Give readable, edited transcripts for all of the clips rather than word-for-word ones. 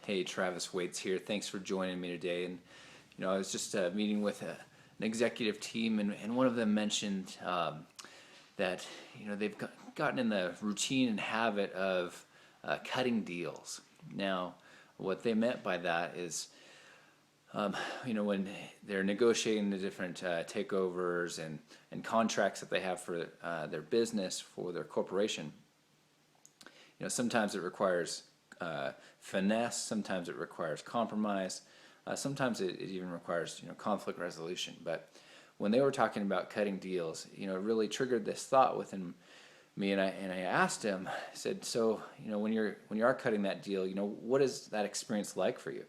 Hey, Travis Waits here. Thanks for joining me today. And I was just meeting with an executive team, and one of them mentioned that they've gotten in the routine and habit of cutting deals. What they meant by that is, when they're negotiating the different takeovers and contracts that they have for their business, for their corporation, sometimes it requires finesse, sometimes it requires compromise, sometimes it even requires conflict resolution. But when they were talking about cutting deals, it really triggered this thought within me, and I asked him. I said, so when you are cutting that deal, what is that experience like for you?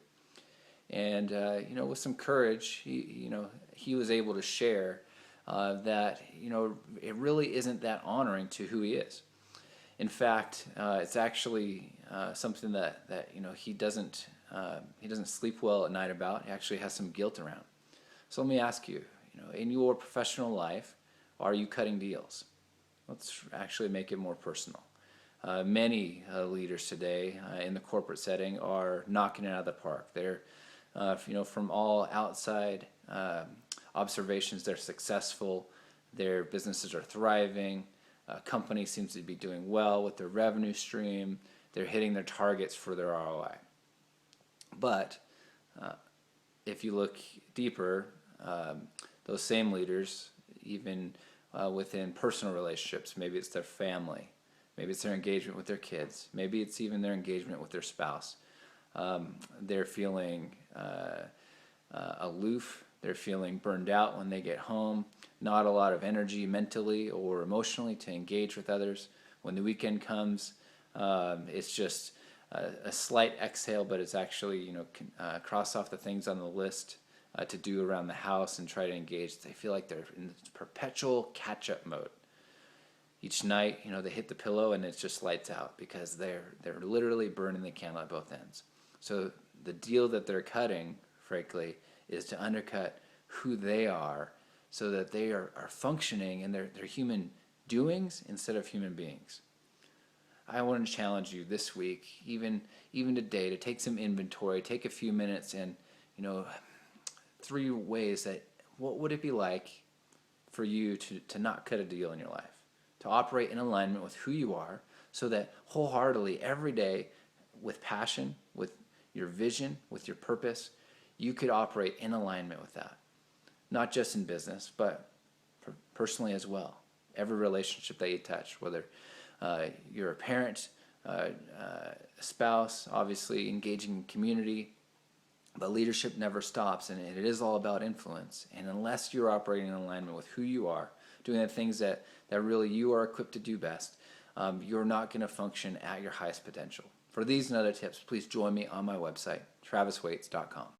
And with some courage, he was able to share that it really isn't that honoring to who he is. In fact, it's actually something that he doesn't sleep well at night about. He actually has some guilt around. So let me ask you, in your professional life, are you cutting deals? Let's actually make it more personal. Many leaders today in the corporate setting are knocking it out of the park. They're, from all outside observations, they're successful. Their businesses are thriving. Company seems to be doing well with their revenue stream. They're hitting their targets for their ROI. But if you look deeper, those same leaders, even within personal relationships, maybe it's their family, maybe it's their engagement with their kids, maybe it's even their engagement with their spouse. They're feeling aloof. They're feeling burned out when they get home. Not a lot of energy mentally or emotionally to engage with others. When the weekend comes, it's just a slight exhale, but it's actually cross off the things on the list to do around the house and try to engage. They feel like they're in this perpetual catch-up mode. Each night, they hit the pillow and it just lights out because they're literally burning the candle at both ends. So the deal that they're cutting, frankly, is to undercut who they are, so that they are functioning in their human doings instead of human beings. I want to challenge you this week, even today, to take some inventory, take a few minutes, and 3 ways that what would it be like for you to not cut a deal in your life, to operate in alignment with who you are, so that wholeheartedly every day, with passion, with your vision, with your purpose, you could operate in alignment with that. Not just in business, but personally as well. Every relationship that you touch, whether you're a parent, a spouse, obviously engaging in community, but leadership never stops, and it is all about influence. And unless you're operating in alignment with who you are, doing the things that really you are equipped to do best, you're not going to function at your highest potential. For these and other tips, please join me on my website, traviswaits.com.